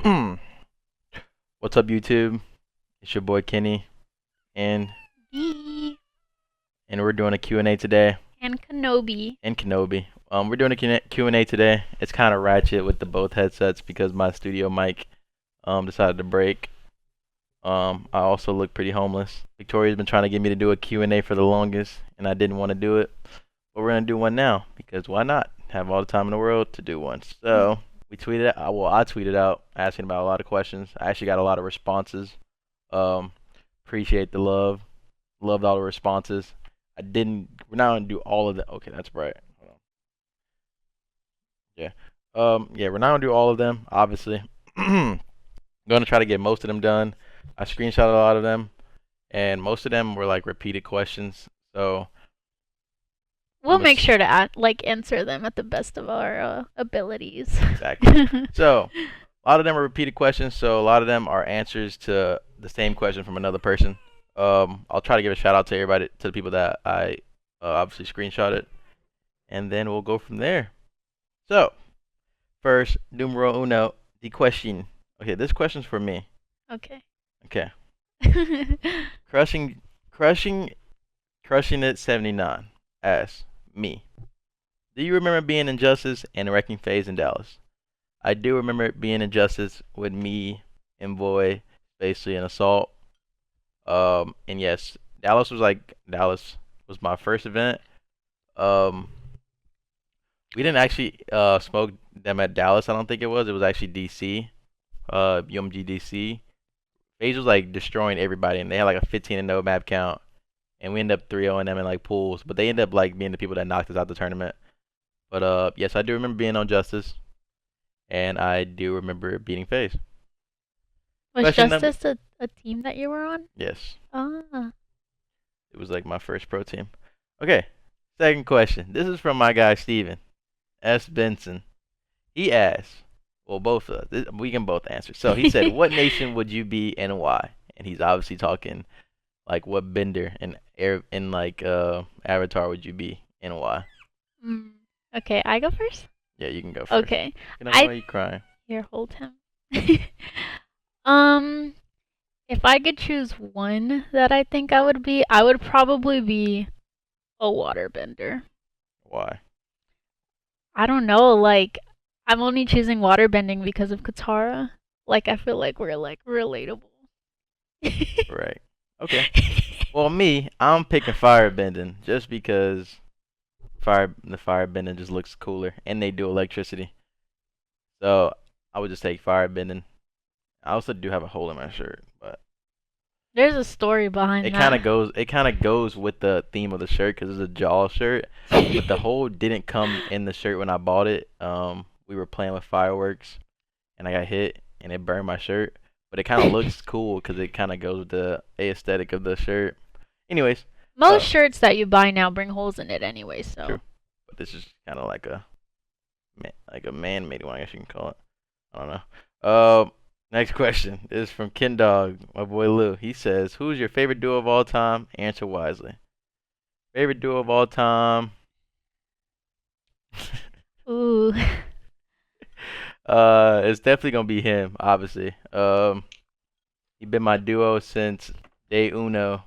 What's up, YouTube? It's your boy Kenny, and Yee. we're doing a Q&A today. And Kenobi. And Kenobi. We're doing a Q&A today. It's kind of ratchet with the both headsets because my studio mic decided to break. I also look pretty homeless. Victoria's been trying to get me to do a Q&A for the longest, and I didn't want to do it. But we're gonna do one now because why not? Have all the time in the world to do one. So we tweeted. I tweeted out asking about a lot of questions. I actually got a lot of responses. Um, appreciate the love. Loved all the responses. I didn't. We're not gonna do all of them. Okay, that's right. Hold on. Yeah. Yeah, we're not gonna do all of them. Obviously, I'm gonna try to get most of them done. I screenshot a lot of them, and most of them were like repeated questions. So We'll make sure to answer them at the best of our abilities. exactly. So a lot of them are repeated questions. So a lot of them are answers to the same question from another person. I'll try to give a shout out to everybody, to the people that I obviously screenshotted, and then we'll go from there. So, first, numero uno, the question. Okay, this question's for me. Okay. Okay. Crushing it 79 asks me, do you remember being in Justice and wrecking phase in Dallas? I do remember being in Justice with me and Boy, basically an assault. And yes, Dallas was my first event. Um, we didn't actually smoke them at Dallas. I don't think it was. It was actually DC. UMG DC. FaZe was like destroying everybody, and they had like a 15-0 map count, and we ended up 3-0ing them in like pools. But they ended up like being the people that knocked us out the tournament. But yes, I do remember being on Justice, and I do remember beating FaZe. Was Question Justice a team that you were on? Yes. Ah. It was like my first pro team. Okay, second question. This is from my guy Steven S. Benson. He asked, well, both of us, we can both answer. So he said, what nation would you be and why? And he's obviously talking like what bender and Avatar would you be and why? Okay, I go first? Yeah, you can go first. Okay. Why are you crying? Here, hold him. If I could choose one that I think I would be, I would probably be a waterbender. Why? I don't know, like, I'm only choosing waterbending because of Katara. Like, I feel like we're, like, relatable. Right. Okay. Well, me, I'm picking firebending just because the firebending just looks cooler, and they do electricity. So I would just take firebending. I also do have a hole in my shirt, but there's a story behind it that. kind of goes with the theme of the shirt because it's a jaw shirt, but the hole didn't come in the shirt when I bought it. We were playing with fireworks, and I got hit, and it burned my shirt. But it kind of looks cool because it kind of goes with the aesthetic of the shirt. Anyways, most shirts that you buy now bring holes in it anyway, so. True. But this is kind of like a man-made one, I guess you can call it. I don't know. Next question is from Ken Dog, my boy Lou. He says, who's your favorite duo of all time? Answer wisely. Favorite duo of all time? Ooh. It's definitely gonna be him, obviously. He been my duo since day uno.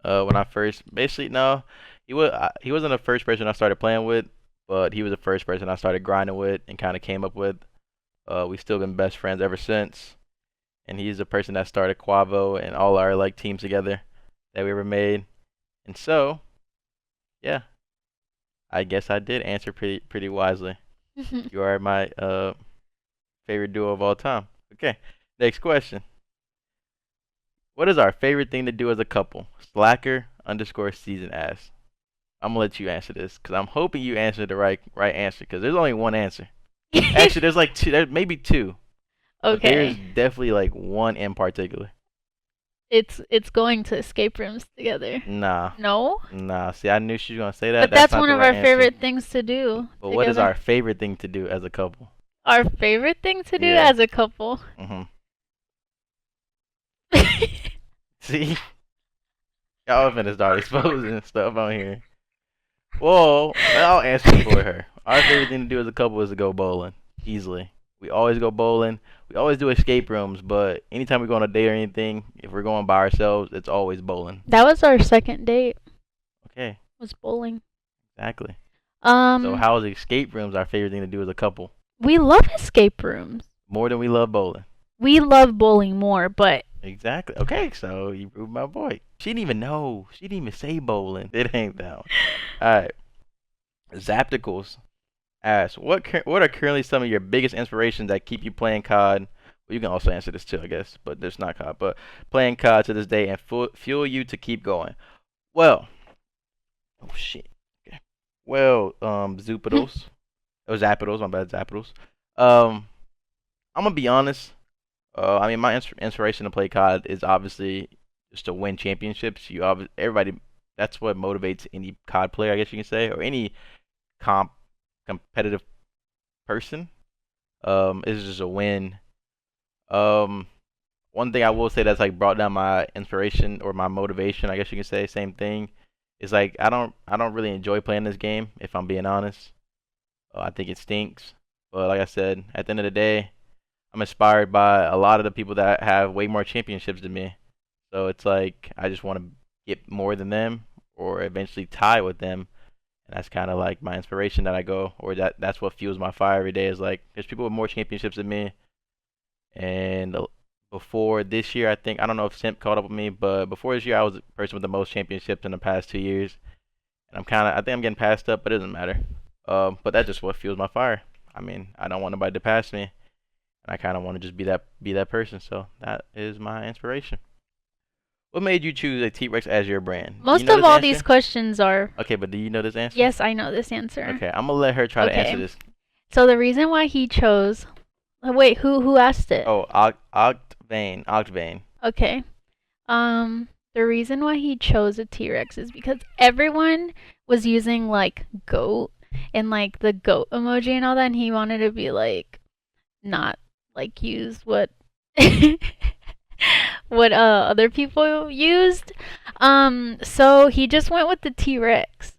When I first, basically, no, he wasn't the first person I started playing with, but he was the first person I started grinding with and kind of came up with. We still been best friends ever since. And he's the person that started Quavo and all our like teams together that we ever made. And so, yeah, I guess I did answer pretty wisely. You are my favorite duo of all time. Okay, next question. What is our favorite thing to do as a couple? Slacker_season asks. I'm gonna let you answer this because I'm hoping you answer the right answer because there's only one answer. Actually, there's like two. There's maybe two. Okay. There's definitely like one in particular. It's going to escape rooms together. Nah. No? Nah. See, I knew she was gonna say that. But that's not one the of right our answer. favorite things to do. But what is our favorite thing to do as a couple? Our favorite thing to do Yeah. as a couple? See? Y'all finna start exposing stuff on here. Well, I'll answer for her. Our favorite thing to do as a couple is to go bowling. Easily. We always go bowling. We always do escape rooms, but anytime we go on a date or anything, if we're going by ourselves, it's always bowling. That was our second date. Okay, Was bowling. exactly. So Um, how is escape rooms our favorite thing to do as a couple? we love escape rooms. More than we love bowling. We love bowling more, but Exactly. Okay, so you proved my point. She didn't even know. She didn't even say bowling. It ain't that one. All right. Zapticals asks, what are currently some of your biggest inspirations that keep you playing COD? Well, you can also answer this too, I guess, but there's not COD, but playing COD to this day and fuel you to keep going. Well, oh shit. Okay. Well, Zupidos. Oh, Zapidos, my bad, Zapidos. Um, I'm gonna be honest. I mean, my inspiration to play COD is obviously just to win championships. Everybody, that's what motivates any COD player, I guess you can say, or any comp competitive person. Is just a win. Um, One thing I will say that's like brought down my inspiration or my motivation, I guess you can say, same thing, is like I don't really enjoy playing this game if I'm being honest. I think it stinks. But like I said, at the end of the day, I'm inspired by a lot of the people that have way more championships than me. So it's like I just want to get more than them or eventually tie with them. And that's kind of like my inspiration that I go, or that's what fuels my fire every day. Is like there's people with more championships than me. And before this year, I think I don't know if Simp caught up with me, but before this year, I was the person with the most championships in the past 2 years. And I think I'm getting passed up, but it doesn't matter. But that's just what fuels my fire. I mean, I don't want nobody to pass me, and I kind of want to just be that person. So that is my inspiration. What made you choose a T-Rex as your brand? Do you most know of this all these answer? questions are. Okay, but do you know this answer? Yes, I know this answer. Okay, I'm gonna let her try to answer Okay. this. So the reason why he chose. Wait, who asked it? Oh, Octavane. Okay. The reason why he chose a T-Rex is because everyone was using like goat and like the goat emoji and all that, and he wanted to be like not like use what what other people used. So he just went with the T-Rex.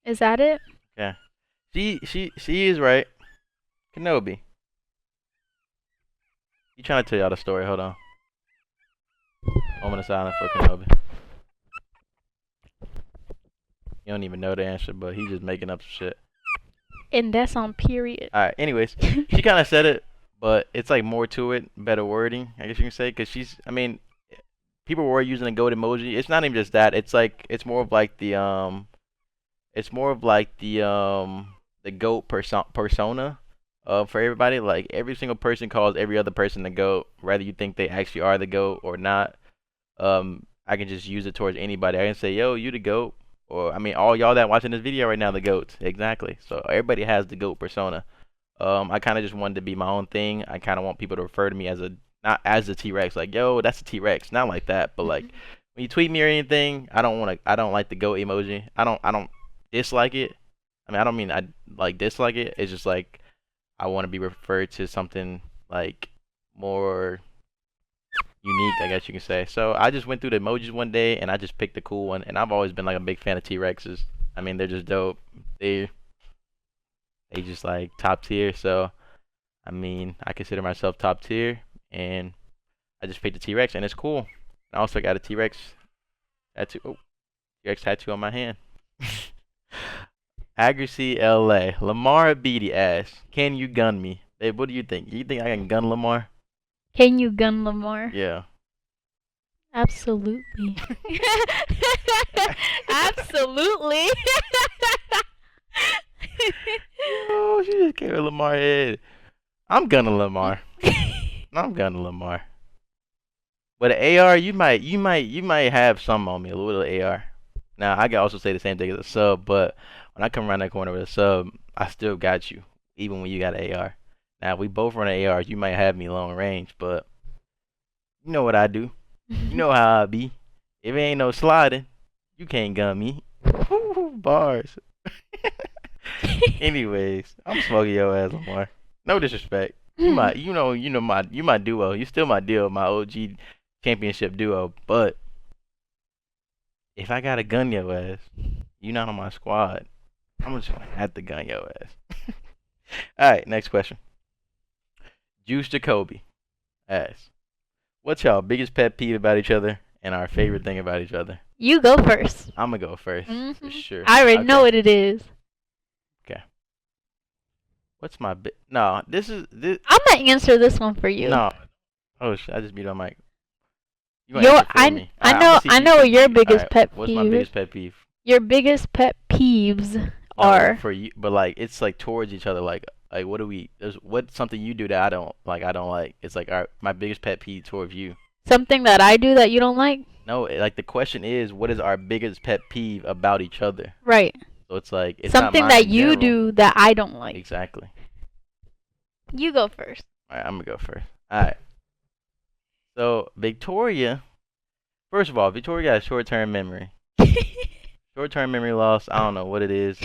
Is that it? Yeah, she is right. Kenobi. He trying to tell y'all the story. Hold on. Moment of silence for Kenobi. You don't even know the answer, but he's just making up some shit. And that's on period. All right. Anyways, she kind of said it, but it's like more to it, better wording, I guess you can say, because she's. I mean, people were using the goat emoji. It's not even just that. It's like it's more of like the goat persona. For everybody, like every single person calls every other person the goat, whether you think they actually are the goat or not. I can just use it towards anybody. I can say, "Yo, you the goat," or I mean, all y'all that watching this video right now, the goats. Exactly. So everybody has the goat persona. I kind of just wanted to be my own thing. I kind of want people to refer to me as a not as a T-Rex, like, "Yo, that's a T-Rex," not like that, but like when you tweet me or anything, I don't like the goat emoji. I don't dislike it. I mean, I don't mean I like dislike it. It's just like I want to be referred to something like more unique, I guess you can say. So I just went through the emojis one day and I just picked a cool one. And I've always been like a big fan of T-Rexes. I mean, they're just dope. They they just like top tier. So I mean, I consider myself top tier, and I just picked a T-Rex, and it's cool. I also got a T-Rex tattoo. Oh, T-Rex tattoo on my hand. Accuracy LA. Lamar Beatty asks, "Can you gun me?" Babe, what do you think? You think I can gun Lamar? Can you gun Lamar? Yeah. Absolutely. Absolutely. Oh, she just gave Lamar head. I'm gunning Lamar. I'm gunning Lamar. But an AR, you might have some on me, a little AR. Now I can also say the same thing as a sub, but when I come around that corner with a sub, I still got you, even when you got an AR. Now if we both run an AR, you might have me long range, but you know what I do. You know how I be. If it ain't no sliding, you can't gun me. Bars. Anyways, I'm smoking your ass, Lamar. No disrespect. You my duo. You still my deal, my OG championship duo. But if I gotta gun your ass, you not on my squad. I'm just gonna have to gun your ass. All right, next question. Juice Jacoby asks, "What's y'all biggest pet peeve about each other and our favorite thing about each other?" You go first. I'm gonna go first for sure. I already know Okay. what it is. Okay. What's my No, this. I'm gonna answer this one for you. No. Oh, I just beat on mic. You gonna answer for me? I Alright, I'm gonna know see if I you know what your can. biggest Alright, pet what's my peeve is. biggest pet peeve? Your biggest pet peeves No, are for you, but like it's like towards each other. Like what do we? There's what's something you do that I don't like. I don't like. It's like my biggest pet peeve towards you. something that I do that you don't like. No, like the question is, what is our biggest pet peeve about each other? Right. So it's like it's not Something mine that in you general. do that I don't like. Exactly. You go first. All right, I'm gonna go first. All right. So Victoria, first of all, Victoria got a short-term memory. Short-term memory loss. I don't know what it is,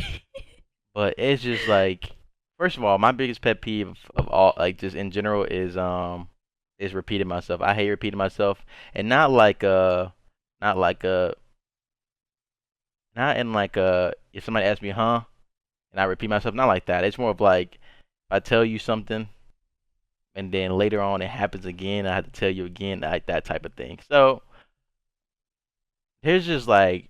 but it's just like, first of all, my biggest pet peeve of all, like just in general, is repeating myself. I hate repeating myself, and not like not in like if somebody asks me, huh, and I repeat myself, not like that. It's more of like if I tell you something and then later on it happens again, I have to tell you again, like that type of thing. So here's just like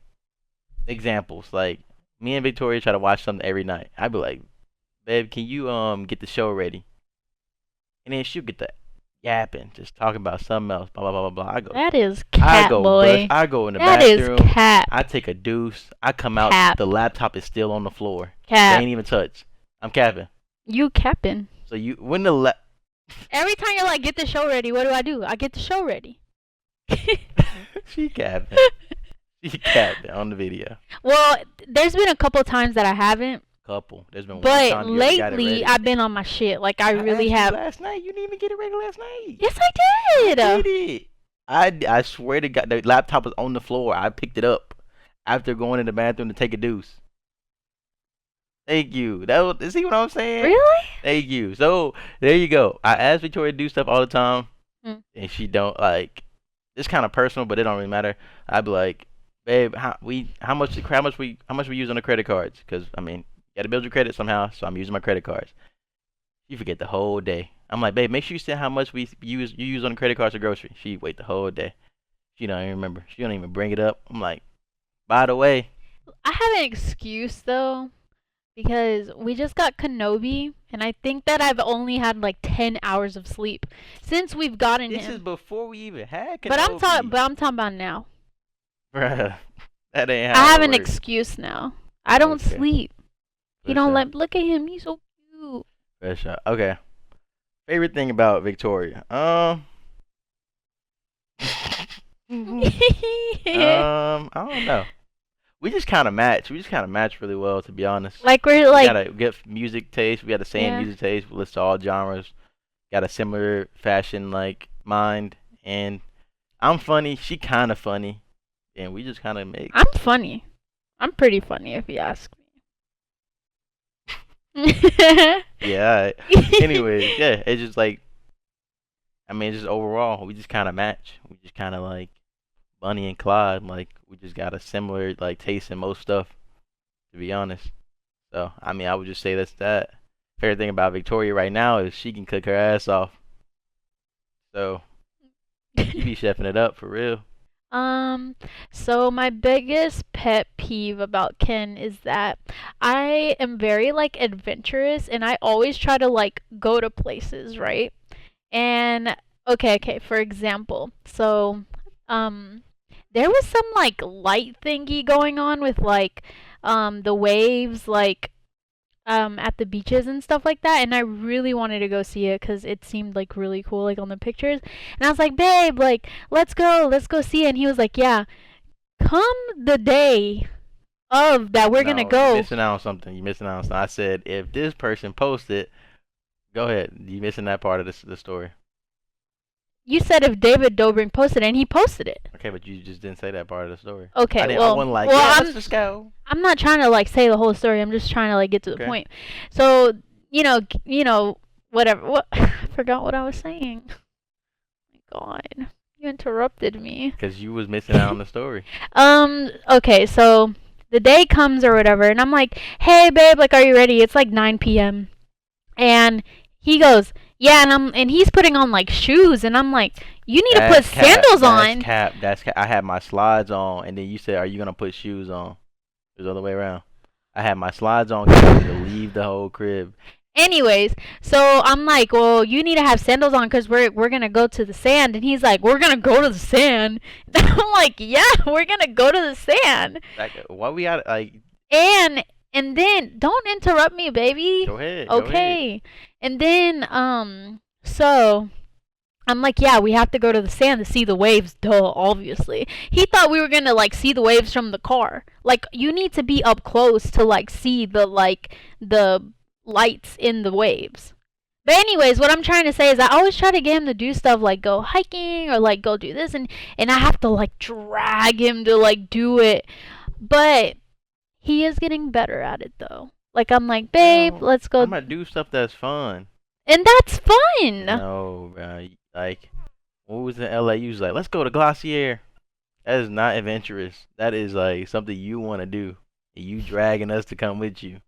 examples. Like me and Victoria try to watch something every night. I'd be like, babe, can you get the show ready? And then she'll get the yapping, just talking about something else, blah blah blah blah blah. That is cat boy. I go in the That is bathroom, cat. I take a deuce, I come out, Cap. the laptop is still on the floor. They Cap. ain't even touched. I'm capping. You capping. So you when the Every time you're like, get the show ready, what do? I get the show ready. she capping. She capping on the video. Well, there's been a couple times that I haven't, Couple. There's been one but time you already got it lately ready. I've been on my shit. Like I really asked have. you last night. You didn't even get it ready last night. Yes, I did. I did it. I swear to God, the laptop was on the floor. I picked it up after going in the bathroom to take a deuce. Thank you. See what I'm saying? Really? Thank you. So there you go. I ask Victoria to do stuff all the time, Mm. and she don't like. It's kind of personal, but it don't really matter. I'd be like, babe, how much we use on the credit cards? Because I mean, you gotta build your credit somehow. So I'm using my credit cards. You forget the whole day. I'm like, babe, make sure you say how much you use on the credit cards for grocery. She wait the whole day. She don't even remember. She don't even bring it up. I'm like, by the way, I have an excuse though, because we just got Kenobi, and I think that I've only had like 10 hours of sleep since we've gotten this him. is before we even had Kenobi. But I'm talking about now. Bruh, that ain't how I have it an works. excuse now. I don't Okay. sleep. For You don't sure. look at him. He's so cute. For sure. Okay. Favorite thing about Victoria? I don't know. We just kind of match. We just kind of match really well, to be honest. Like we're We like, got a good music taste. We got the same Yeah. music taste. We listen to all genres. Got a similar fashion like mind, and I'm funny. She kind of funny, and we just kind of make. I'm funny. I'm pretty funny if you ask me. Yeah. Anyways, yeah. It's just like, I mean, just overall, we just kind of match. We just kind of like Bunny and Clyde. Like we just got a similar like taste in most stuff, to be honest. So I mean, I would just say that's that. Favorite thing about Victoria right now is she can cook her ass off. So she be chefing it up for real. So my biggest pet peeve about Ken is that I am very like adventurous and I always try to like go to places, right? And okay, for example, so there was some like light thingy going on with like the waves like at the beaches and stuff like that, and I really wanted to go see it because it seemed like really cool like on the pictures, and I was like, babe, like let's go see it. And he was like, yeah, come the day of that we're gonna No, go. you're missing out on something. You're missing out on something. I said if this person posted, go ahead. You missing that part of the story. You said if David Dobrik posted it, and he posted it. Okay, but you just didn't say that part of the story. Okay, I well, wasn't like, well, yeah, I'm let's just go. I'm not trying to like say the whole story. I'm just trying to like get to the Okay. point. So whatever. What I forgot what I was saying. Oh my God, you interrupted me. Because you was missing out on the story. Okay, so the day comes or whatever, and I'm like, hey babe, like, are you ready? It's like 9 p.m. And he goes, Yeah, and he's putting on like shoes, and I'm like, you need to put That's cap. sandals That's on. cap. That's cap. I had my slides on, and then you said, "Are you gonna put shoes on?" It was the other way around. I had my slides on, getting ready to leave the whole crib. Anyways, so I'm like, well, you need to have sandals on because we're gonna go to the sand, and he's like, we're gonna go to the sand. I'm like, yeah, we're gonna go to the sand. Like, why we got like? And and then don't interrupt me, baby. Go ahead. Go ahead. Okay. And then so I'm like, yeah, we have to go to the sand to see the waves. Duh, obviously. He thought we were gonna like see the waves from the car. Like you need to be up close to like see the lights in the waves. But anyways, what I'm trying to say is I always try to get him to do stuff like go hiking or like go do this, and I have to like drag him to like do it. But he is getting better at it though. Like I'm like, babe, No, let's go, I'm gonna do stuff that's fun. and that's fun. No, bro. Like, what was in LA? You was like, let's go to Glossier. That is not adventurous. That is like something you want to do. And you dragging us to come with you.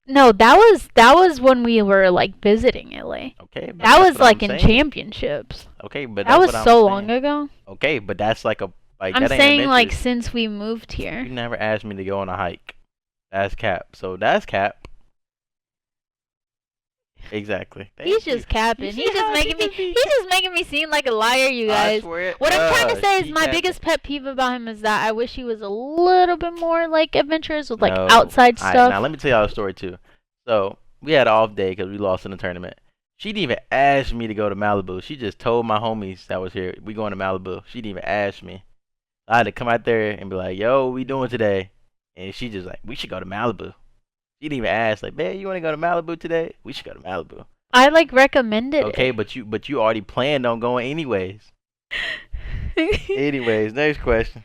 No, that was when we were like visiting LA. Okay, but That that's was what I'm like in saying. championships. Okay, but That that's was what I'm so long saying. ago. Okay, but that's like a like I'm that ain't saying like adventurous. since we moved You here. never asked me to go on a hike. That's cap. So that's cap. Exactly. He's Thank you. just capping. You see how she just be? He's just making me seem like a liar, you I guys. swear. What I'm trying to say is She my capping. biggest pet peeve about him is that I wish he was a little bit more like adventurous with like No. outside Alright, now stuff. let me tell y'all a story too. So we had an off day because we lost in the tournament. She didn't even ask me to go to Malibu. She just told my homies that was here, we going to Malibu. She didn't even ask me. I had to come out there and be like, "Yo, what we doing today?" And she just like, "We should go to Malibu." She didn't even ask, like, "Man, you want to go to Malibu today? We should go to Malibu." I like recommended Okay, it. but you already planned on going anyways. Anyways, next question.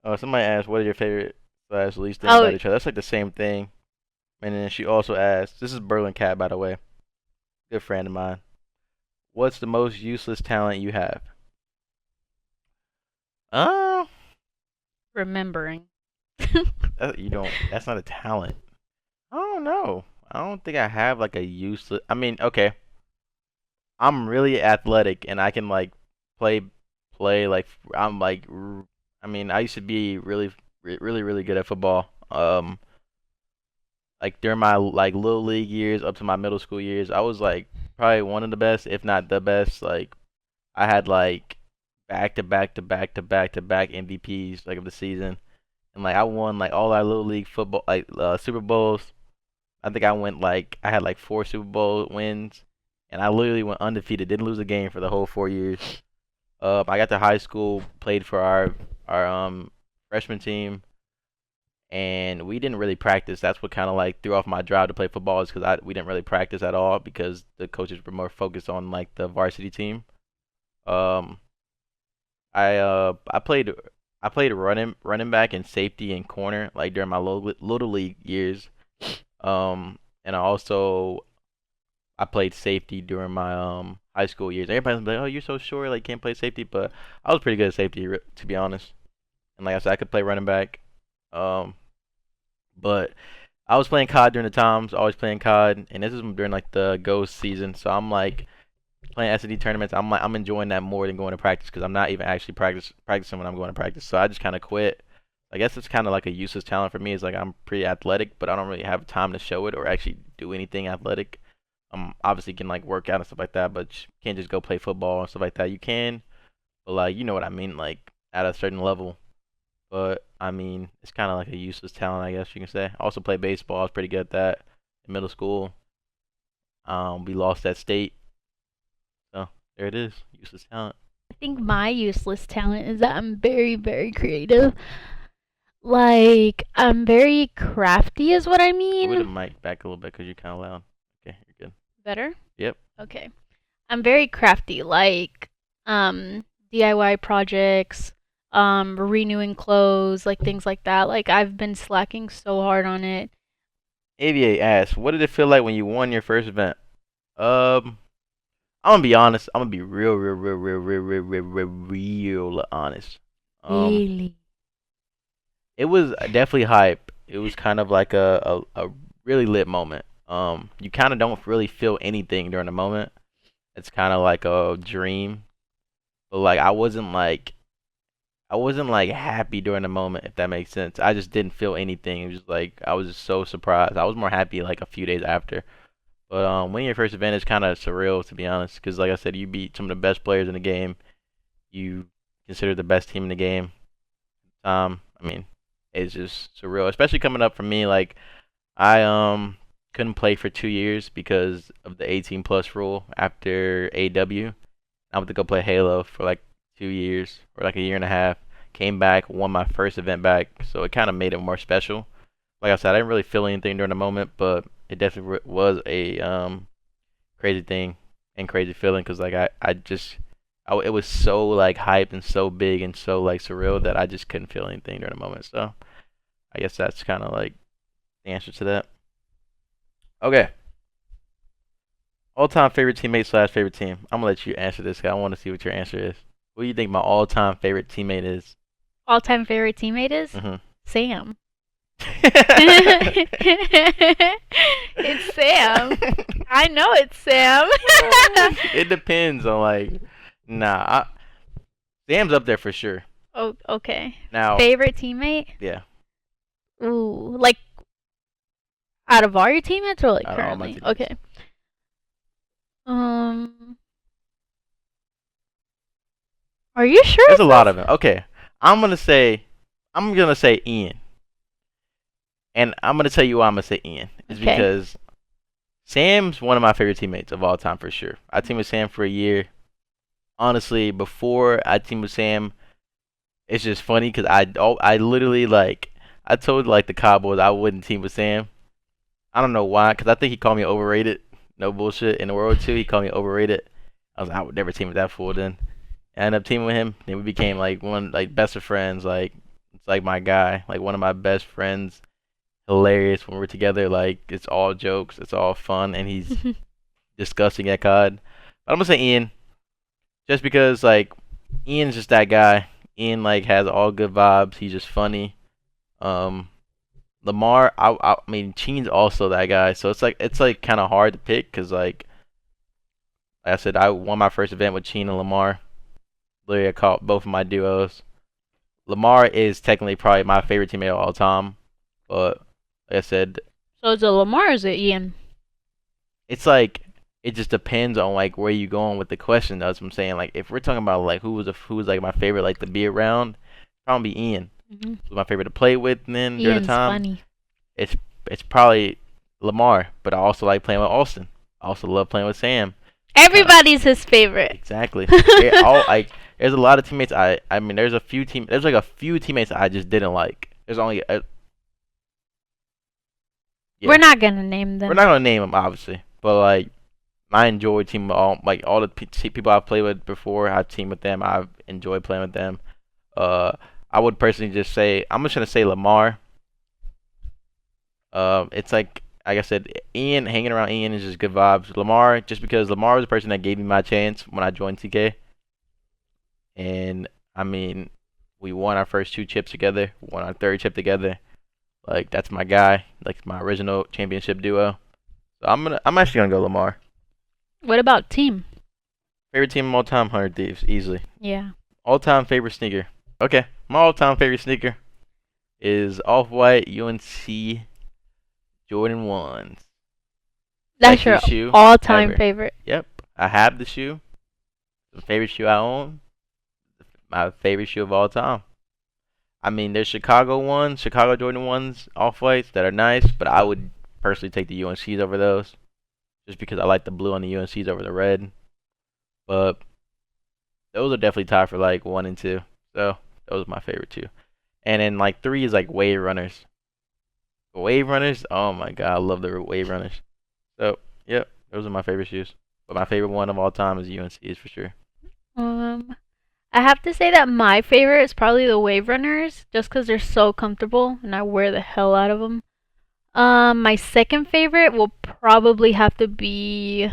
Oh, somebody asked, "What is your favorite slash least thing Oh, about each other?" That's like the same thing. And then she also asked, "This is Berlin Cat, by the way, good friend of mine. What's the most useless talent you have?" Uh, remembering. you don't. That's not a talent. I don't know. I don't think I have like a useless. I mean, okay, I'm really athletic and I can like play like I'm like I mean, I used to be really good at football. Like during my like little league years up to my middle school years, I was like probably one of the best, if not the best. Like I had like back to back MVPs like of the season, and like I won like all our little league football like Super Bowls. I think I went like I had like 4 Super Bowl wins, and I literally went undefeated. Didn't lose a game for the whole 4 years. I got to high school, played for our freshman team, and we didn't really practice. That's what kind of like threw off my drive to play football is because we didn't really practice at all because the coaches were more focused on like the varsity team. Um, I played running back and safety and corner like during my little league years. And I played safety during my high school years. Everybody's like, "Oh, you're so short, like can't play safety," but I was pretty good at safety to be honest. And like I said, I could play running back. Um, but I was playing COD during the times, always playing COD, and this is during like the Ghost season. So I'm like playing S&D tournaments. I'm enjoying that more than going to practice because I'm not even actually practicing when I'm going to practice. So I just kind of quit. I guess it's kind of like a useless talent for me. It's like I'm pretty athletic, but I don't really have time to show it or actually do anything athletic. Obviously can like work out and stuff like that, but you can't just go play football and stuff like that. You can, but like you know what I mean, like at a certain level. But I mean, it's kind of like a useless talent, I guess you can say. I also play baseball. I was pretty good at that in middle school. We lost that state, so there it is, useless talent. I think my useless talent is that I'm very, very creative. Like, I'm very crafty, is what I Move the mean. mic back a little bit because you're kind of loud. Okay, you're good. Better? Yep. Okay. I'm very crafty, like, DIY projects, renewing clothes, like things like that. Like, I've been slacking so hard on it. AVA asks, "What did it feel like when you won your first event?" Um, I'm gonna be honest. I'm gonna be real honest. Um, Really? it was definitely hype. It was kind of like a really lit moment. You kind of don't really feel anything during the moment. It's kind of like a dream, but like I wasn't like happy during the moment, if that makes sense. I just didn't feel anything. It was just like I was just so surprised. I was more happy like a few days after. But winning your first event is kind of surreal, to be honest, because like I said, you beat some of the best players in the game. You consider the best team in the game. I mean, it's just surreal, especially coming up from me. Like I couldn't play for 2 years because of the 18 plus rule after AW. I went to go play Halo for like 2 years or like a year and a half. Came back, won my first event back, so it kind of made it more special. Like I said, I didn't really feel anything during the moment, but it definitely was a crazy thing and crazy feeling because like it was so like hype and so big and so like surreal that I just couldn't feel anything during the moment. So I guess that's kind of like the answer to that. Okay, all-time favorite teammate slash favorite team. I'm gonna let you answer this. 'Cause I want to see what your answer is. What do you think my all-time favorite teammate is? All time favorite teammate is Hmm. Sam. It's Sam. I know it's Sam. It depends on like, nah, Sam's up there for sure. Oh, okay. Now, Favorite teammate? yeah, Ooh, like out of all your teammates or like out of all my currently? teammates. Okay. Um, are you sure There's it's a lot this? of them. Okay, I'm gonna say, I'm gonna say Ian, and I'm gonna tell you why I'm gonna say Ian. Is Okay. because Sam's one of my favorite teammates of all time for sure. I teamed with Sam for a year. Honestly, before I teamed with Sam, it's just funny because I literally like I told like the Cowboys I wouldn't team with Sam. I don't know why, because I think he called me overrated. No bullshit. In the World War II, he called me overrated. I was like, I would never team with that fool. Then I ended up teaming with him. Then we became like one like best of friends. Like it's like my guy, like one of my best friends. Hilarious when we're together. Like it's all jokes, it's all fun, and he's disgusting at COD. But I'm gonna say Ian, just because like Ian's just that guy. Ian like has all good vibes. He's just funny. Um, Lamar, I mean, Cheen's also that guy. So it's like kind of hard to pick because like I said, I won my first event with Cheen and Lamar. Literally, I caught both of my duos. Lamar is technically probably my favorite teammate of all time, but like I said, So is it Lamar or is it Ian? it's like it just depends on like where you going with the question. That's what I'm saying. Like if we're talking about like who was like my favorite like to be around, probably Ian. Hmm. Who's my favorite to play with then during the Ian's time. funny. It's it's probably Lamar, but I also like playing with Austin. I also love playing with Sam. Kind of Everybody's his favorite. exactly. They all like. There's a lot of teammates. I mean, There's like a few teammates I just didn't like. There's only We're yeah. not gonna name We're them. not gonna name them obviously, but like I enjoy teaming with all the people I've played with before. I've teamed with them. I've enjoyed playing with them. Uh, I would personally just say I'm just gonna say Lamar. It's like I said, Ian hanging around Ian is just good vibes. Lamar, just because Lamar was the person that gave me my chance when I joined TK, and I mean, we won our first two chips together, won our third chip together. Like that's my guy, like my original championship duo. So I'm actually gonna go Lamar. What about team? Favorite team of all time, 100 Thieves, easily. Yeah. All time favorite sneaker. Okay, my all time favorite sneaker is Off White UNC Jordan 1s. That's your Sexiest shoe all time ever. favorite. Yep, I have the shoe. The favorite shoe I own. My favorite shoe of all time. I mean, there's Chicago Jordan 1s, Off Whites that are nice, but I would personally take the UNCs over those just because I like the blue on the UNCs over the red. But those are definitely tied for like 1 and 2. So those are my favorite two. And then like 3 is like Wave Runners. Wave Runners, oh my god, I love the Wave Runners. So yep, those are my favorite shoes. But my favorite one of all time is UNC's for sure. Um, I have to say that my favorite is probably the Wave Runners, just because they're so comfortable and I wear the hell out of them. My second favorite will probably have to be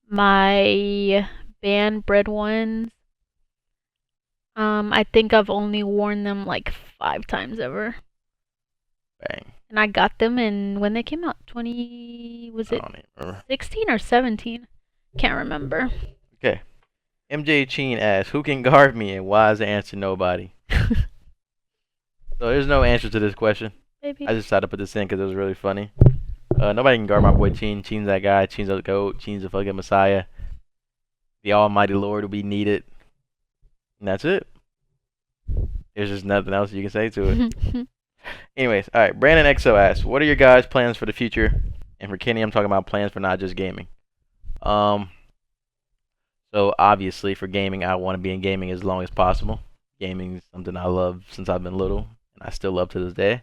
my band Bread ones. I think I've only worn them like 5 times ever. Bang. and I got them and when they came out, 20 was I it don't even remember. 16 or 17? Can't remember. Okay. MJ Cheen asks, "Who can guard me?" and why is the answer nobody? So there's no answer to this question. Maybe. I just decided to put this in because it was really funny. Nobody can guard my boy Cheen. Cheen's that guy. Cheen's the goat. Cheen's the fucking messiah. The Almighty Lord will be needed, and that's it. There's just nothing else you can say to it. Anyways, all right. Brandon XO asks, "What are your guys' plans for the future?" And for Kenny, I'm talking about plans for not just gaming. Um, so obviously for gaming, I want to be in gaming as long as possible. Gaming is something I love since I've been little, and I still love to this day.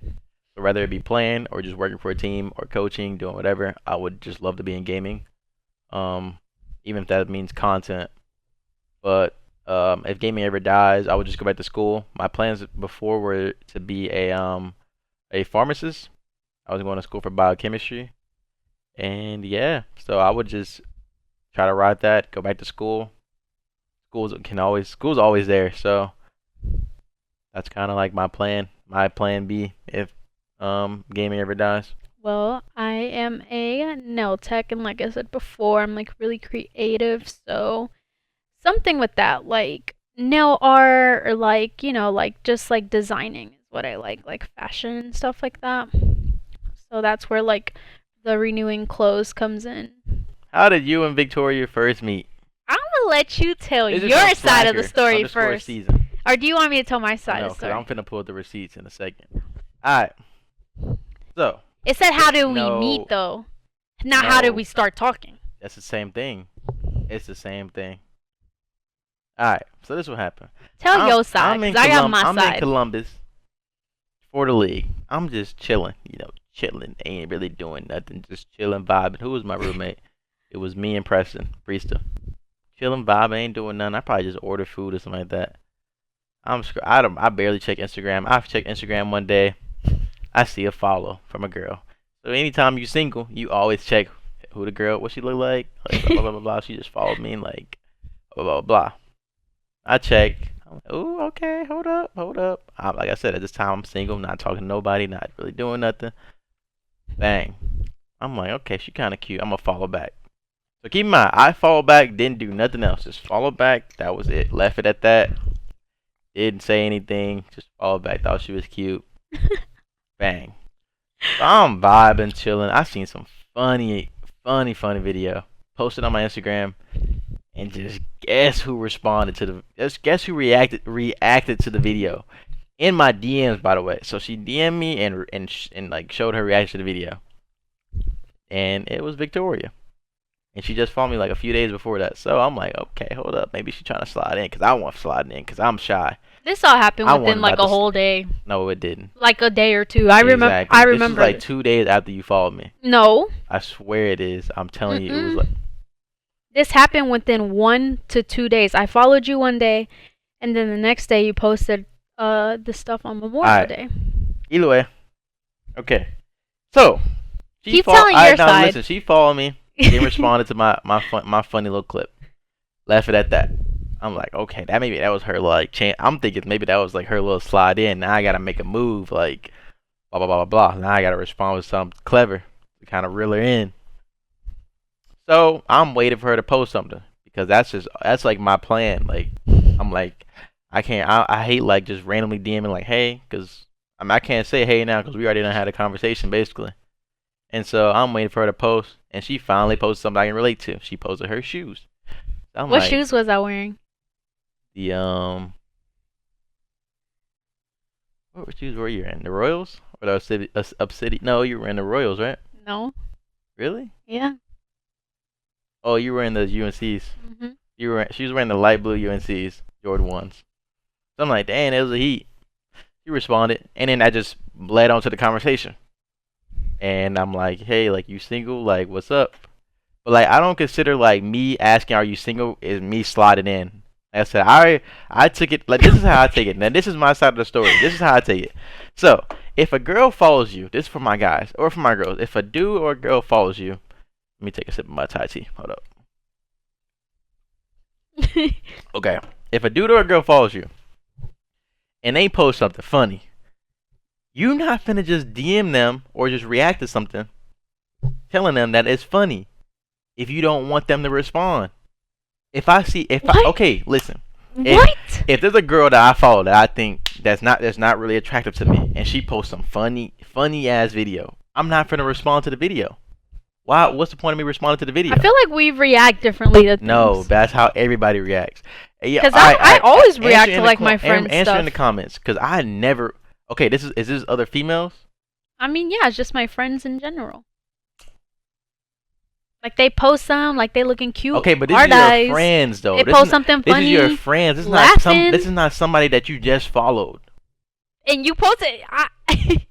So whether it be playing or just working for a team or coaching, doing whatever, I would just love to be in gaming. Um, even if that means content. But if gaming ever dies, I would just go back to school. My plans before were to be a pharmacist. I was going to school for biochemistry, and yeah, so I would just try to ride that, go back to school. School's always there, so that's kind of like my plan B if gaming ever dies. Well, I am a nail tech, and like I said before, I'm like really creative, so something with that, like nail art or like, like just like designing is what I like fashion and stuff like that. So that's where like the renewing clothes comes in. How did you and Victoria first meet? I'm gonna let you tell Is this your on side of the Slacker story underscore first. season? Or do you want me to tell my side No, of the because story? I'm finna pull up the receipts in a second. Alright, so, It said, how did we no, meet, though? Not how did we no, start talking. that's the same thing. It's the same thing. Alright, so this will happen. Tell your side, because I got my I'm in side. Columbus for the league. I'm just chilling, chilling. Ain't really doing nothing, just chilling, vibing. Who was my roommate? It was me and Preston, Priesta. Chilling, vibing, ain't doing nothing. I probably just order food or something like that. I barely check Instagram. I've checked Instagram one day. I see a follow from a girl. So anytime you single, you always check who the girl, what she look like blah blah blah blah. She just followed me and like blah blah blah. I check. I'm like, ooh, okay, hold up, hold up. Like I said, at this time I'm single, not talking to nobody, not really doing nothing. Bang. I'm like, okay, she kind of cute. I'm gonna follow back. So keep in mind, I followed back, didn't do nothing else. Just followed back. That was it. Left it at that. Didn't say anything. Just followed back. Thought she was cute. Bang. So I'm vibing, chilling. I seen some funny video. Posted on my Instagram, and just guess who responded to the? Just guess who reacted to the video in my DMs, by the way. So she DM'd me and like showed her reaction to the video, and it was Victoria. And she just followed me like a few days before that. So I'm like, okay, hold up. Maybe she's trying to slide in because I want to slide in because I'm shy. This all happened I within wasn't like about a to. whole day. No, it didn't. Like a day or two. I remember. Exactly. I This is remember. like 2 days after you followed me. No. I swear it is. I'm telling you, it was Mm-mm. like. This happened within 1 to 2 days. I followed you one day, and then the next day you posted the stuff on Memorial Day. Either way. Okay. So. Keep telling your side. Listen, she followed me. Then responded to my funny little clip. Left it at that. I'm like, okay, that was her like chance. I'm thinking maybe that was like her little slide in. Now I gotta make a move, like blah blah blah blah blah. Now I gotta respond with something clever to kind of reel her in. So I'm waiting for her to post something because that's like my plan. Like I'm like I hate like just randomly DMing like hey because I can't say hey now because we already done had a conversation basically. And so I'm waiting for her to post, and she finally posted something I can relate to. She posted her shoes. So what shoes was I wearing? The what shoes were you in? The Royals or the Obsidian? No, you were in the Royals, right? No. Really? Yeah. Oh, you were in the UNCs. Mhm. She was wearing the light blue UNCs, Jordan ones. So I'm like, dang, it was a heat. She responded, and then I just led on to the conversation. And I'm like, hey, like you single? Like, what's up? But like, I don't consider like me asking, are you single? Is me sliding in. Like I said, I took it like this is how I take it. Now this is my side of the story. This is how I take it. So if a girl follows you, this is for my guys or for my girls. If a dude or a girl follows you, let me take a sip of my Thai tea. Hold up. Okay. If a dude or a girl follows you and they post something funny, You not finna just DM them or just react to something, telling them that it's funny if you don't want them to respond. What? Okay, listen. If What? if there's a girl that I follow that I think that's not really attractive to me, and she posts some funny ass video, I'm not gonna respond to the video. Why? What's the point of me responding to the video? I feel like we react differently to No, things. that's how everybody reacts. Yeah, Because I always react to like my friends' answer in stuff. the comments, cause I never. Okay, is this other females? I mean, yeah, it's just my friends in general. Like they post some, like they looking cute, Okay, but this hard is your eyes. friends though. They post something This is funny, your friends. laughing, This is not somebody that you just followed. and you post it.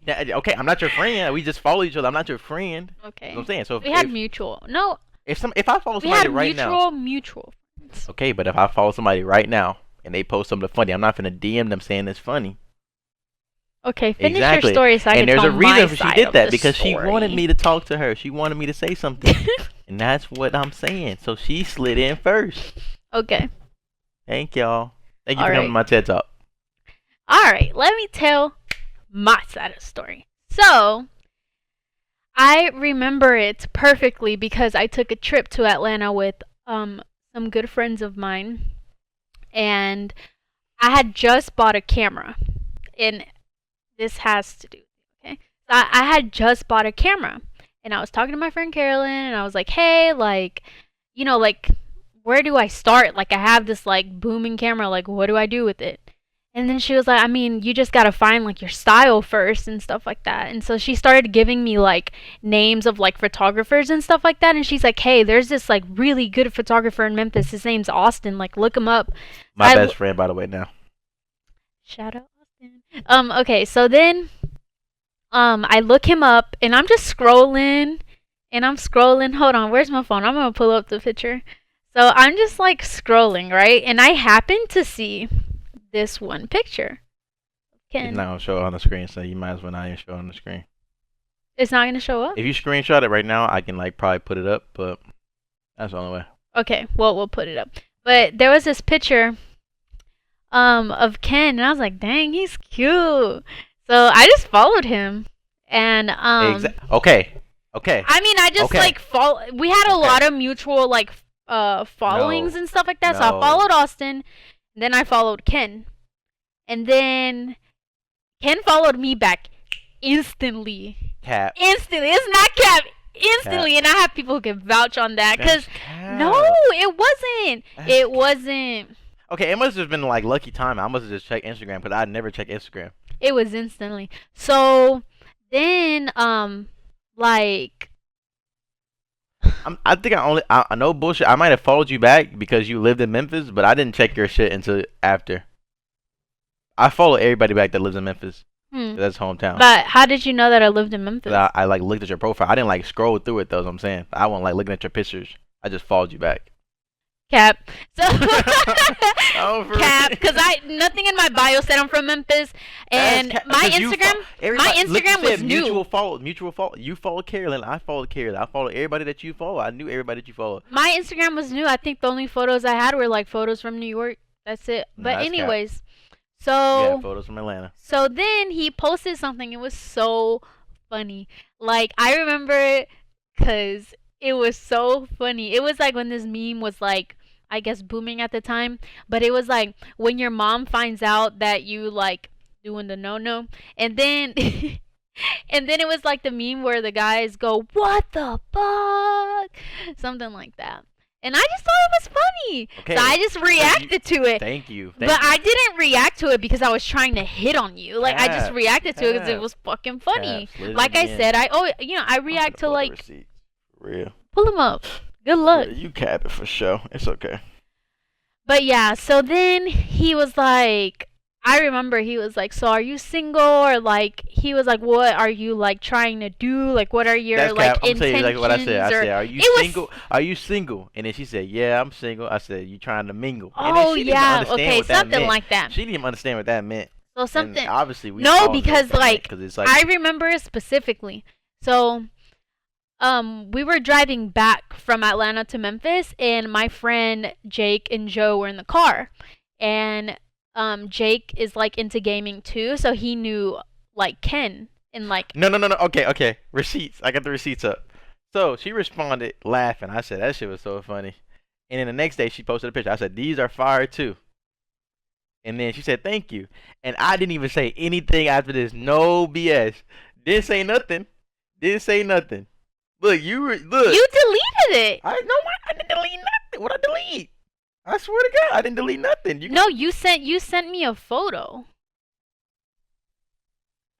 Yeah, okay, I'm not your friend. We just follow each other. I'm not your friend. Okay. You know what I'm saying? So We had mutual. No, if I follow we somebody had right now, mutual friends. okay, but if I follow somebody right now and they post something funny, I'm not gonna DM them saying it's funny. Okay, finish Exactly. your story so I And can there's tell a reason my she side did of that the because she wanted story. me to talk to her. She wanted me to say something. And that's what I'm saying. So she slid in first. Okay. Thank y'all. Thank you All for coming right. to my TED Talk. All right, let me tell my side of the story. So, I remember it perfectly because I took a trip to Atlanta with some good friends of mine, and I had just bought a camera, and this has to do. Okay, so I had just bought a camera, and I was talking to my friend Carolyn, and I was like, hey, like, like, where do I start? Like, I have this like booming camera. Like, what do I do with it? And then she was like, I mean, you just gotta find like your style first and stuff like that. And so she started giving me like names of like photographers and stuff like that. And she's like, hey, there's this like really good photographer in Memphis. His name's Austin. Like, look him up. My best friend, by the way, now. Shout out Austin. Okay, so then I look him up and I'm just scrolling and I'm scrolling. Hold on, where's my phone? I'm gonna pull up the picture. So I'm just like scrolling, right? And I happen to see this one picture. It's not gonna show on the screen, so you might as well not even show it on the screen. It's not gonna show up? If you screenshot it right now, I can like probably put it up, but that's the only way. Okay, well we'll put it up. But there was this picture of Ken and I was like, dang, he's cute. So I just followed him and Okay. Okay. I mean I just Okay. like we had a Okay. lot of mutual like followings No. and stuff like that. So I No. followed Austin, then I followed Ken. And then Ken followed me back instantly. Cap. Instantly. It's not cap. Instantly. And I have people who can vouch on that. That's Because, cap. no, it wasn't. That's It cap. wasn't. Okay, it must have been like lucky time. I must have just checked Instagram because I never check Instagram. It was instantly. So, then, like, I think I know bullshit. I might have followed you back because you lived in Memphis, but I didn't check your shit until after. I follow everybody back that lives in Memphis. That's hometown. But how did you know that I lived in Memphis? I like looked at your profile. I didn't like scroll through it though. Is what I'm saying. I wasn't like looking at your pictures. I just followed you back. Cap. So Oh, for cap, real? because nothing in my bio said I'm from Memphis, and That's my because you Instagram, everybody- my look, you Instagram was said new. Mutual follow. You followed Carolyn. I followed Carolyn. I followed everybody that you follow. I knew everybody that you followed. My Instagram was new. I think the only photos I had were like photos from New York. That's it. No, But that's cap. anyways, Yeah, so photos from Atlanta. so then he posted something. It was so funny. Like I remember it because it was so funny. It was like when this meme was like, I guess, booming at the time. But it was like when your mom finds out that you like doing the no, and then and then it was like the meme where the guys go, "What the fuck?" Something like that. And I just thought it was funny. Okay. So I just reacted to it. Thank you. But I didn't react to it because I was trying to hit on you. Like I just Cap, reacted to it because it cap, was fucking funny. Cap, slid it Like I again. said, I react to like receipts. For real. pull them up. Good luck. Yeah, you cap it for sure. It's okay. But yeah, so then he was like, I remember he was like, so are you single? Or like, he was like, what are you like trying to do? Like, what are your That's like cap. I'm telling intentions? you like what I said. I or, said, are you it was- single? Are you single? And then she said, yeah, I'm single. I said, you trying to mingle? And then Oh she didn't yeah, understand okay, what that something meant. like that. She didn't even understand what that meant. So And something. obviously we No, all know because what that meant, like, 'cause it's like I remember it specifically. So we were driving back from Atlanta to Memphis, and my friend Jake and Joe were in the car, and Jake is like into gaming too, so he knew like Ken and like No, no, no, no. Okay, okay. Receipts. I got the receipts up. So she responded laughing. I said that shit was so funny. And then the next day she posted a picture. I said these are fire too. And then she said thank you. And I didn't even say anything after this. No BS. Didn't say nothing. Didn't say nothing. Look, look. you deleted it. I no, I didn't delete nothing. What I delete? I swear to God, I didn't delete nothing. No, you sent me a photo.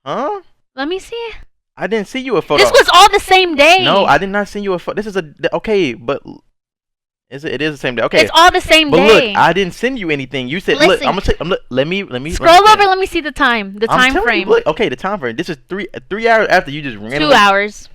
Huh? Let me see. I didn't see you a photo. This was all the same day. No, I did not send you a photo. This is okay, but is it? It is the same day. Okay, It's all the same but day. look, I didn't send you anything. You said, Listen. look, let me Scroll over. Let me see the time. The I'm time telling frame. You, look, okay, the time frame. This is 3 hours after you just ran. 2 hours.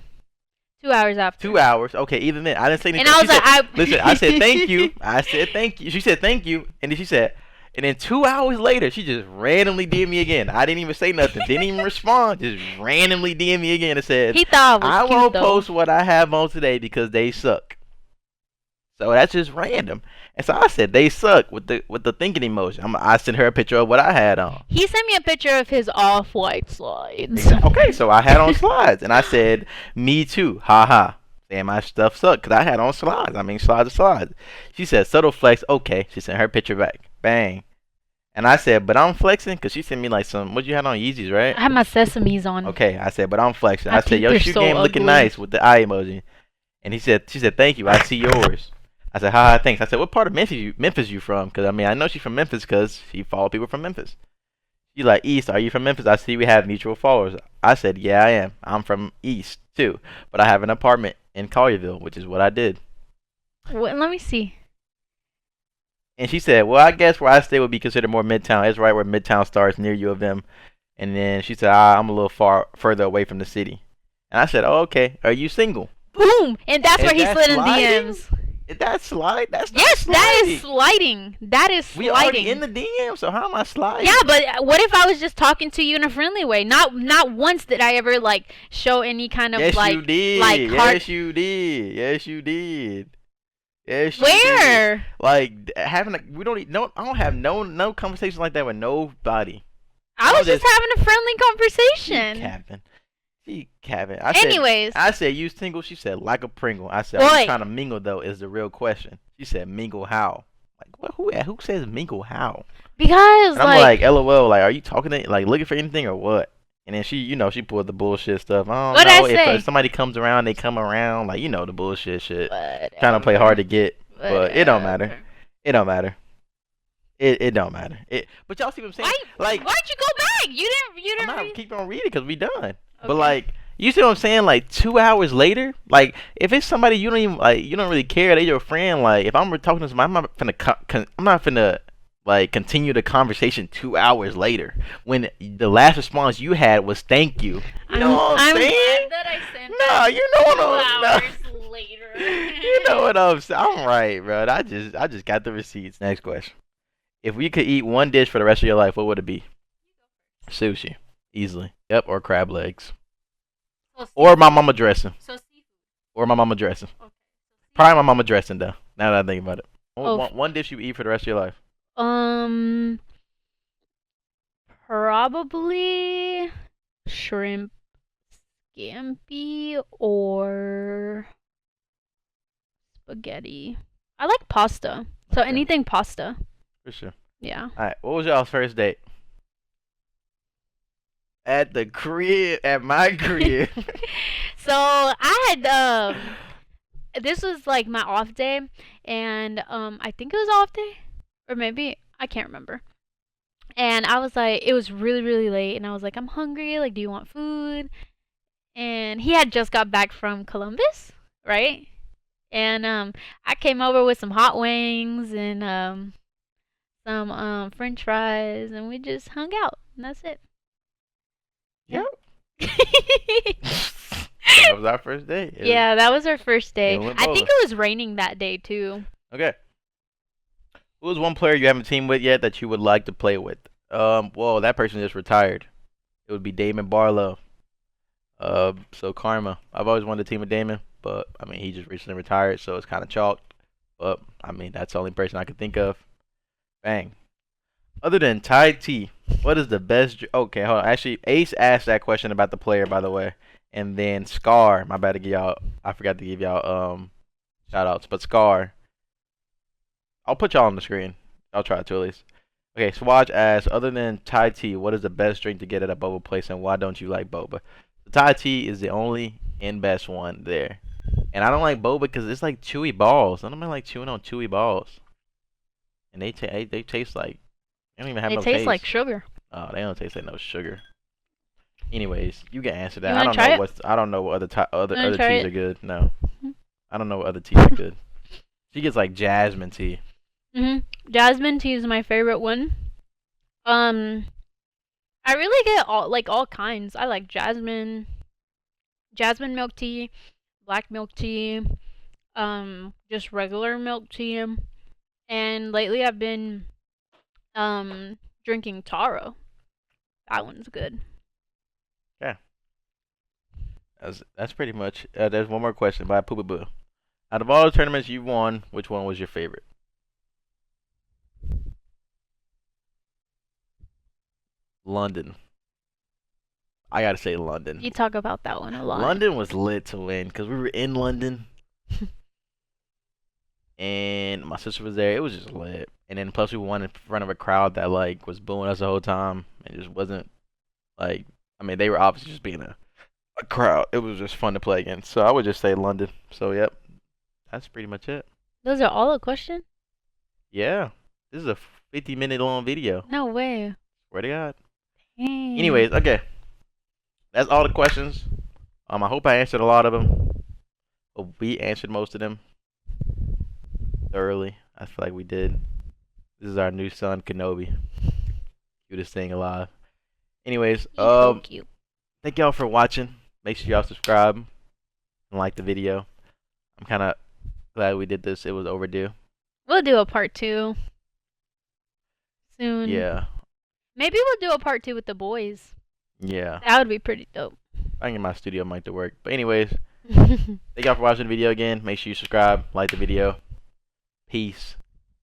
2 hours after. 2 hours. Okay, even then, I didn't say anything. And I was like, listen, I said thank you. I said thank you. She said thank you, and then she said, and then 2 hours later, she just randomly DM'd me again. I didn't even say nothing. Didn't even respond. Just randomly DM'd me again and said, he thought I I was cute won't though. post what I have on today because they suck. So that's just random. And so I said they suck with the thinking emoji. I sent her a picture of what I had on. He sent me a picture of his off-white slides. Okay, so I had on slides, and I said me too, haha. Saying my stuff sucked because I had on slides. I mean slides are slides. She said subtle flex. Okay, she sent her picture back. Bang. And I said, but I'm flexing because she sent me like some. What you had on Yeezys, right? I had my sesames on. Okay, I said, but I'm flexing. My I said, teeth yo, are shoe so game looking ugly. nice with the eye emoji. And she said, thank you. I see yours. I said, haha, thanks. I said, what part of Memphis you from? Because I mean, I know she's from Memphis because she followed people from Memphis. She's like, East, are you from Memphis? I see we have mutual followers. I said, yeah, I am. I'm from East too, but I have an apartment in Collierville, which is what I did. Let me see. And she said, well, I guess where I stay would be considered more Midtown. It's right where Midtown starts, near U of M. And then she said, I'm a little further away from the city. And I said, oh, okay. Are you single? Boom! And that's Is where he that slid in sliding? DMs. Is that slide? That's not Yes, that is sliding. sliding. That is We sliding. already in the DM, so how am I sliding? Yeah, but what if I was just talking to you in a friendly way? Not once did I ever like show any kind of Yes, like you did. like heart. Yes, you did. Yes, you did. Yes, you Where? did. Like having a, we don't no. I don't have no conversation like that with nobody. I was just having a friendly conversation. She capping. I said, Anyways. I said you single. She said like a Pringle. I said, are Boy. you trying to mingle though? Is the real question. She said mingle how? Like what? Who says mingle how? Because And I'm like, LOL. Like, are you talking to like looking for anything or what? And then she pulled the bullshit stuff. I don't What'd know I say? if somebody comes around, they come around, like the bullshit shit. Whatever. Trying to play hard to get, but it don't matter. Whatever. It don't matter. It don't matter. But y'all see what I'm saying? Like, Why'd you go back? You I'm didn't not read. keep on reading because we done. But Okay. like, you see what I'm saying? Like 2 hours later, like if it's somebody you don't even like, you don't really care, they your friend. Like if I'm talking to somebody, I'm not finna like continue the conversation 2 hours later when the last response you had was thank you. You know what I'm saying? glad that I sent No, that you know what 2 I'm hours later. You know what I'm saying? I'm right, bro. I just got the receipts. Next question. If we could eat one dish for the rest of your life, what would it be? Sushi. Easily. Yep, or crab legs. Or my mama dressing. So seafood. Or my mama dressing. Okay. Probably my mama dressing though. Now that I think about it. Oh. One dish you eat for the rest of your life. Probably shrimp scampi or spaghetti. I like pasta. So Okay. anything pasta. For sure. Yeah. Alright, what was y'all's first date? At the crib, at my crib. So I had this was like my off day, and I think it was off day, or maybe I can't remember. And I was like, it was really really late, and I was like, I'm hungry. Like, do you want food? And he had just got back from Columbus, right? And I came over with some hot wings and some French fries, and we just hung out, and that's it. Yep. That was our first date. Yeah, that was our first day. It went I bowling. think it was raining that day too. Okay. Who's one player you haven't teamed with yet that you would like to play with? Well, that person just retired. It would be Damon Barlow. So Karma. I've always wanted to team with Damon, but I mean he just recently retired, so it's kind of chalked. But I mean that's the only person I could think of. Bang. Other than Ty T, What is the best? Okay, hold on. Actually, Ace asked that question about the player, by the way, and then Scar. My bad to give y'all. I forgot to give y'all shout outs, but Scar. I'll put y'all on the screen. I'll try to at least. Okay, Swatch asks, other than Thai tea, what is the best drink to get at a boba place, and why don't you like boba? The Thai tea is the only and best one there, and I don't like boba because it's like chewy balls. I don't like chewing on chewy balls, and they taste like they don't even have They no taste like taste. sugar. Oh, they don't taste like no sugar. Anyways, you can answer You that. wanna try it? I don't know what You wanna other try teas it? are good. No, I don't know what other teas are good. She gets like jasmine tea. Mhm. Jasmine tea is my favorite one. Um, I really get all kinds. I like jasmine milk tea, black milk tea, just regular milk tea, and lately I've been drinking taro. That one's good. Yeah, that's pretty much. There's one more question by Poo Boo. Out of all the tournaments you won, which one was your favorite? London. I gotta say You London. talk about that one a lot. London was lit to win because we were in London and my sister was there. It was just lit. And then plus we won in front of a crowd that like was booing us the whole time. It just wasn't like I mean they were obviously just being a crowd. It was just fun to play against. So I would just say London. So yep, that's pretty much it. Those are all the questions? Yeah, this is a 50-minute long video. No way. Swear to God. Dang. Anyways, okay, that's all the questions. I hope I answered a lot of them. Hope we answered most of them thoroughly. I feel like we did. This is our new son, Kenobi. Cutest thing alive. Anyways, He's so cute. thank y'all for watching. Make sure y'all subscribe and like the video. I'm kind of glad we did this. It was overdue. We'll do a part two soon. Yeah, Maybe we'll do a part two with the boys. yeah. That would be pretty dope. I can get my studio mic to work. But anyways, thank y'all for watching the video again. Make sure you subscribe, like the video. Peace.